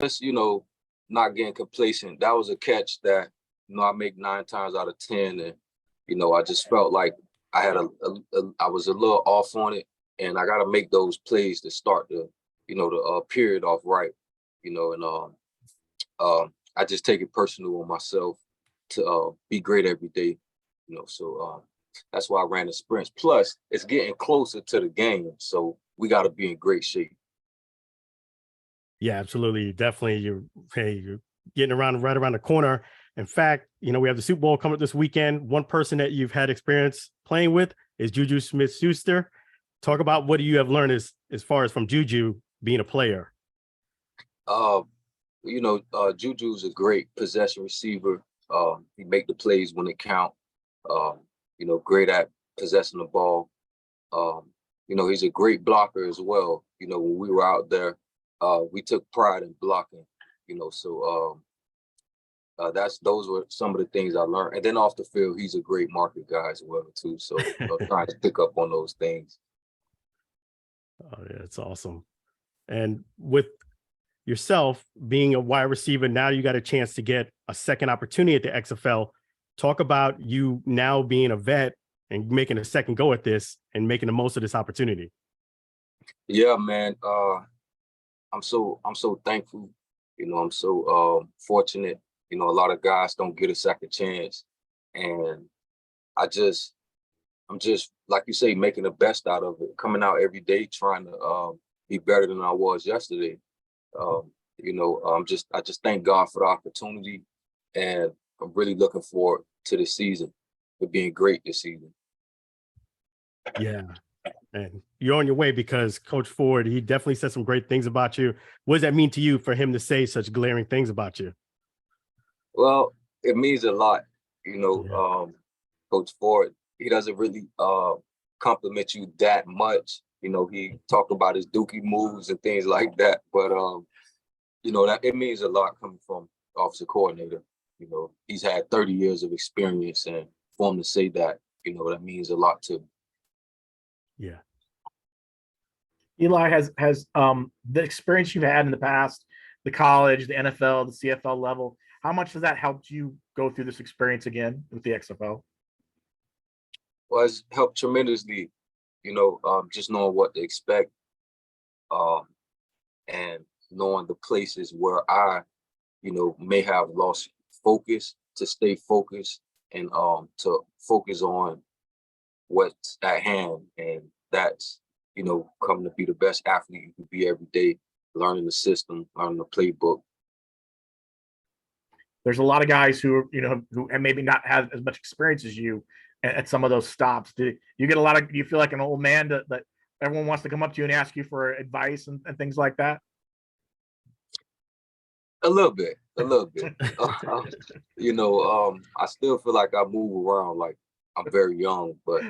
just, not getting complacent. That was a catch that, I make 9 times out of 10. And, I just felt like I had I was a little off on it, and I got to make those plays to start the period off right, and I just take it personal on myself to be great every day, so that's why I ran the sprints. Plus, it's getting closer to the game, so we got to be in great shape. Yeah, absolutely. Definitely. You're getting right around the corner. In fact, we have the Super Bowl coming up this weekend. One person that you've had experience playing with is Juju Smith-Schuster. Talk about what you have learned as far as from Juju being a player. Juju's a great possession receiver. He make the plays when it count. Great at possessing the ball. He's a great blocker as well. When we were out there, we took pride in blocking. Those were some of the things I learned. And then off the field, he's a great market guy as well too. So trying to pick up on those things. Oh yeah, it's awesome. And with yourself being a wide receiver, now you got a chance to get a second opportunity at the XFL. Talk about you now being a vet and making a second go at this and making the most of this opportunity. Yeah, man. I'm so thankful. I'm so fortunate. A lot of guys don't get a second chance, and I'm just like you say, making the best out of it. Coming out every day, trying to be better than I was yesterday. I just thank God for the opportunity, and I'm really looking forward to the season, for being great this season. Yeah. And you're on your way, because Coach Ford, he definitely said some great things about you. What does that mean to you for him to say such glaring things about you? Well, it means a lot. Coach Ford, he doesn't really compliment you that much. He talk about his dookie moves and things like that. But that it means a lot coming from offensive coordinator. He's had 30 years of experience, and for him to say that, that means a lot to me. Yeah. Eli, has the experience you've had in the past, the college, the NFL, the CFL level, how much has that helped you go through this experience again with the XFL? Well, it's helped tremendously, just knowing what to expect, and knowing the places where I, may have lost focus, to stay focused and to focus on what's at hand. And that's, coming to be the best athlete you can be every day, learning the system, learning the playbook. There's a lot of guys who and maybe not have as much experience as you at some of those stops. Do you get do you feel like an old man that everyone wants to come up to you and ask you for advice and things like that? A little bit. I still feel like I move around like I'm very young, but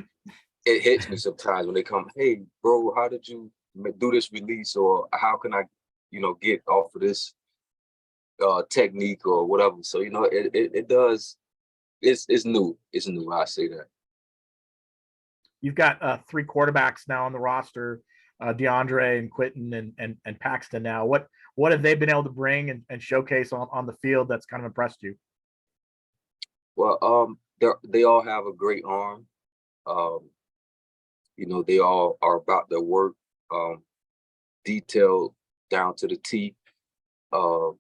it hits me sometimes when they come, hey, bro, how did you do this release? Or how can I, get off of this technique or whatever. So, it does, it's new. It's new, I say that. You've got 3 quarterbacks now on the roster, DeAndre and Quentin and Paxton now. What have they been able to bring and showcase on the field that's kind of impressed you? Well, they all have a great arm. They all are about their work, detailed down to the T. And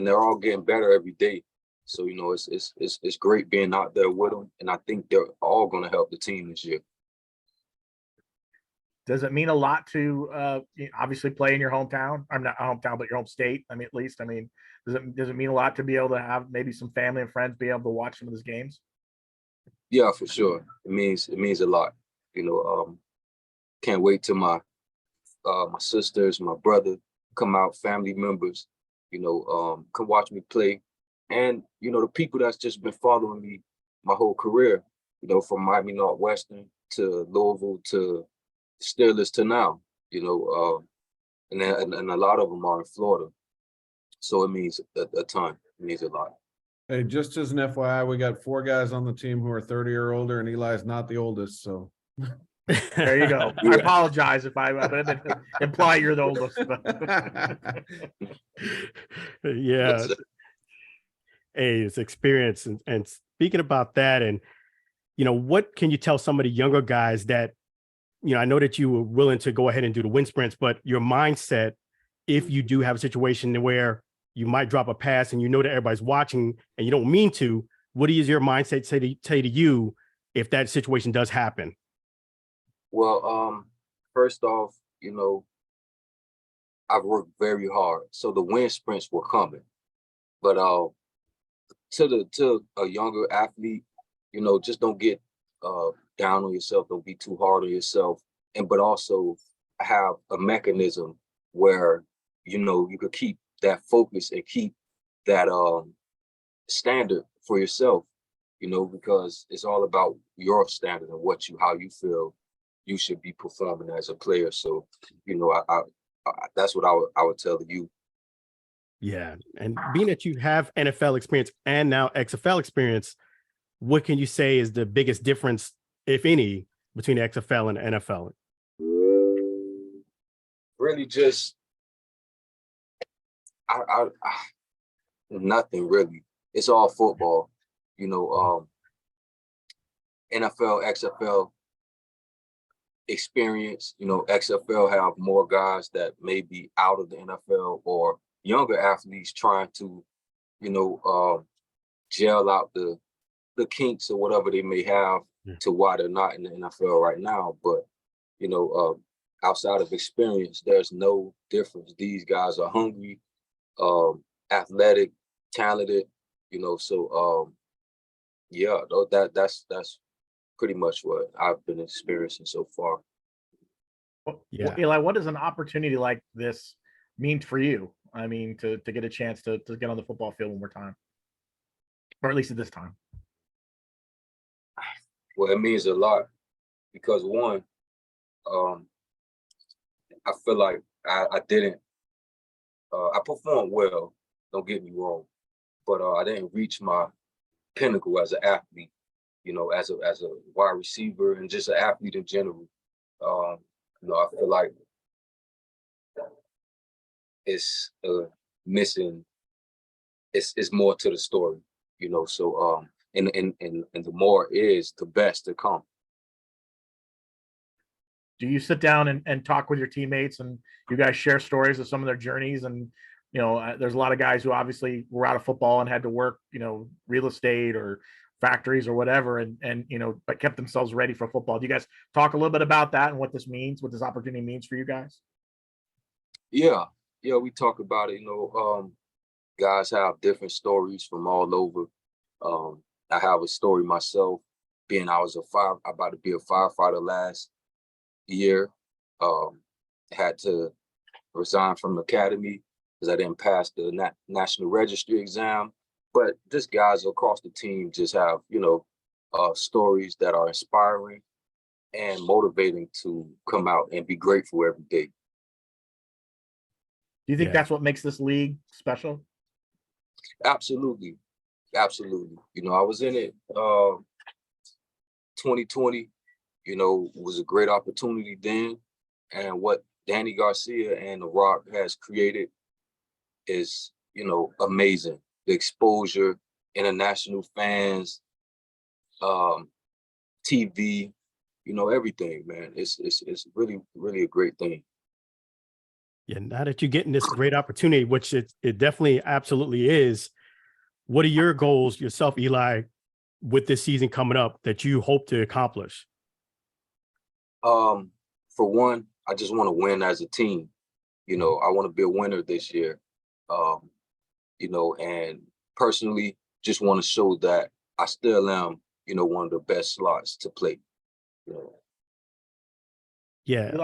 they're all getting better every day. So, it's great being out there with them, and I think they're all going to help the team this year. Does it mean a lot to obviously play in your hometown? I'm not hometown, but your home state. At least. Does it mean a lot to be able to have maybe some family and friends be able to watch some of these games? Yeah, for sure. It means a lot. Can't wait till my sisters, my brother come out, family members, come watch me play. And, the people that's just been following me my whole career, from Miami Northwestern to Louisville to Steelers to now, and a lot of them are in Florida. So it means a ton. It means a lot. Hey, just as an FYI, we got 4 guys on the team who are 30 or older, and Eli's not the oldest. So There you go. I apologize if I imply you're the oldest. Yeah. Hey, it's experience. And speaking about that, and what can you tell some of the younger guys that, I know that you were willing to go ahead and do the wind sprints, but your mindset, if you do have a situation where you might drop a pass and that everybody's watching and you don't mean to, what is your mindset say to you if that situation does happen? Well, first off, I've worked very hard, so the wind sprints were coming. But to a younger athlete, just don't get down on yourself. Don't be too hard on yourself, but also have a mechanism where you could keep that focus and keep that standard for yourself. Because it's all about your standard and how you feel you should be performing as a player. So, I that's what I would tell you. Yeah. And being that you have NFL experience and now XFL experience, what can you say is the biggest difference, if any, between the XFL and the NFL? Really just, nothing really. It's all football, NFL, XFL experience, XFL have more guys that may be out of the NFL or younger athletes trying to, gel out the kinks or whatever they may have to why they're not in the NFL right now. But, outside of experience, there's no difference. These guys are hungry, athletic, talented, so yeah, that's pretty much what I've been experiencing so far. Well, Eli, what does an opportunity like this mean for you? I mean, to get a chance to get on the football field one more time, or at least at this time. Well, it means a lot because one, I feel like I didn't, I performed well, don't get me wrong, but I didn't reach my pinnacle as an athlete, as a wide receiver and just an athlete in general. I feel like it's missing. It's more to the story, So and the more is, the best to come. Do you sit down and talk with your teammates and you guys share stories of some of their journeys? And there's a lot of guys who obviously were out of football and had to work, real estate or factories or whatever, and but kept themselves ready for football. Do you guys talk a little bit about that and what this means, what this opportunity means for you guys? Yeah, we talk about it. Guys have different stories from all over. I have a story myself, being I was about to be a firefighter last year. Had to resign from the academy because I didn't pass the national registry exam. But just guys across the team just have, stories that are inspiring and motivating to come out and be grateful every day. Do you think that's what makes this league special? Absolutely. Absolutely. I was in it 2020, was a great opportunity then. And what Danny Garcia and The Rock has created is, amazing. The exposure, international fans, TV, everything, man. It's really, really a great thing. Yeah, now that you're getting this great opportunity, which it definitely absolutely is, what are your goals yourself, Eli, with this season coming up that you hope to accomplish? For one, I just want to win as a team. I want to be a winner this year. And personally, just want to show that I still am, one of the best slots to play. Yeah,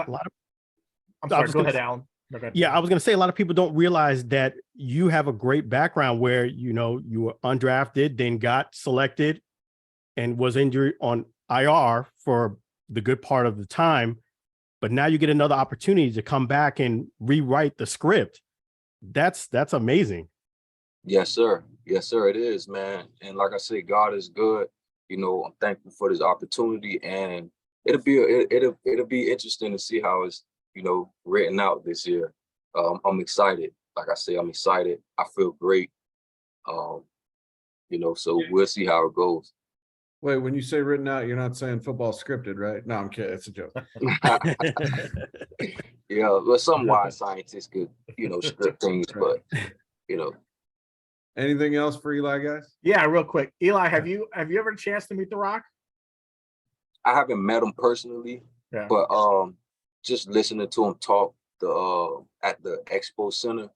I'm sorry, go ahead, Alan. Okay. Yeah, I was going to say a lot of people don't realize that you have a great background where, you were undrafted, then got selected and was injured on IR for the good part of the time. But now you get another opportunity to come back and rewrite the script. That's amazing. Yes, sir. Yes, sir. It is, man. And like I said, God is good. I'm thankful for this opportunity. And, it'll be interesting to see how it's, you know, written out this year. I'm excited. Like I say, I'm excited. I feel great. You know, so we'll see how it goes. Wait, when you say written out, you're not saying football scripted, right? No, I'm kidding. It's a joke. Yeah, well, some wise scientists could, you know, script things, but you know. Anything else for Eli, guys? Yeah, real quick. Eli, have you ever had a chance to meet The Rock? I haven't met him personally, Yeah. but just listening to him talk at the Expo Center,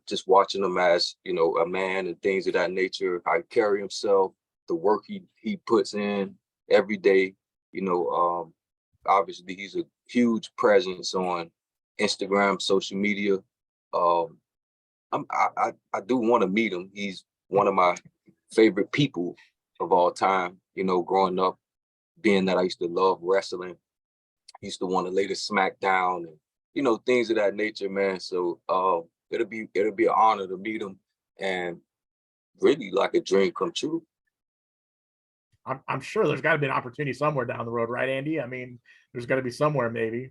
just watching him as, you know, a man and things of that nature, how he carry himself, the work he puts in every day, you know, obviously he's a huge presence on Instagram, social media. I do want to meet him. He's one of my favorite people of all time, you know, growing up, being that I used to love wrestling, used to want to lay the smack down and, you know, things of that nature, man. So it'll be an honor to meet him, and really like a dream come true. I'm sure there's got to be an opportunity somewhere down the road, right, Andy? I mean, there's got to be somewhere, maybe.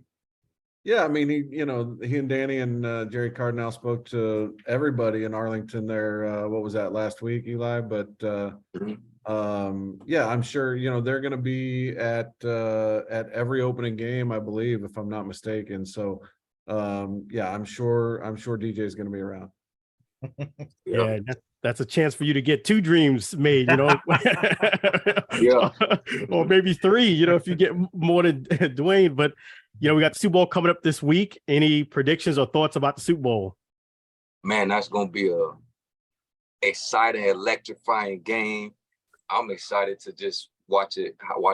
Yeah, I mean, he and Danny and Jerry Cardinal spoke to everybody in Arlington there. What was that, last week, Eli? But yeah, I'm sure, you know, they're going to be at every opening game, I believe, if I'm not mistaken. So yeah, I'm sure DJ is going to be around. Yeah, that's a chance for you to get 2 dreams made, you know. Yeah. Or maybe 3, you know, if you get more than Dwayne. But you know, we got the Super Bowl coming up this week. Any predictions or thoughts about the Super Bowl? Man, that's gonna be a exciting, electrifying game. I'm excited to just watch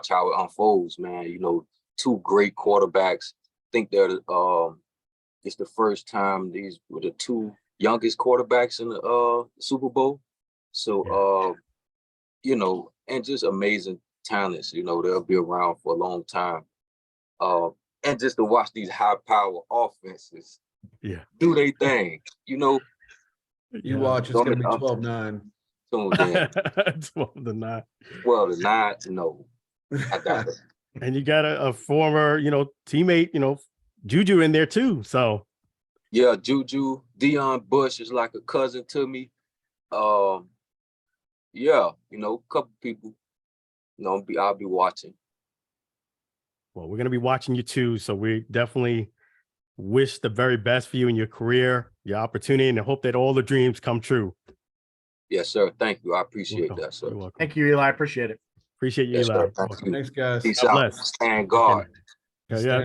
how it unfolds, man. You know, 2 great quarterbacks. I think they're it's the first time these were the 2 youngest quarterbacks in the Super Bowl. So you know, and just amazing talents, you know, they'll be around for a long time. And just to watch these high power offenses do their thing, you know. You watch, it's gonna be 12-9. Tuned in. 12-9. 12-9, no. I doubt it. And you got a former, you know, teammate, you know, Juju in there too. So yeah, Juju, Deion Bush is like a cousin to me. Yeah, you know, a couple people, you know, I'll be watching. Well, we're going to be watching you too. So we definitely wish the very best for you in your career, your opportunity, and I hope that all the dreams come true. Yes, sir. Thank you. I appreciate that, sir. You're welcome. Thank you, Eli. I appreciate it. Appreciate you, Yes, Eli. sir. Thank you. Thanks, guys. Peace God out. bless. Stand guard. Yeah.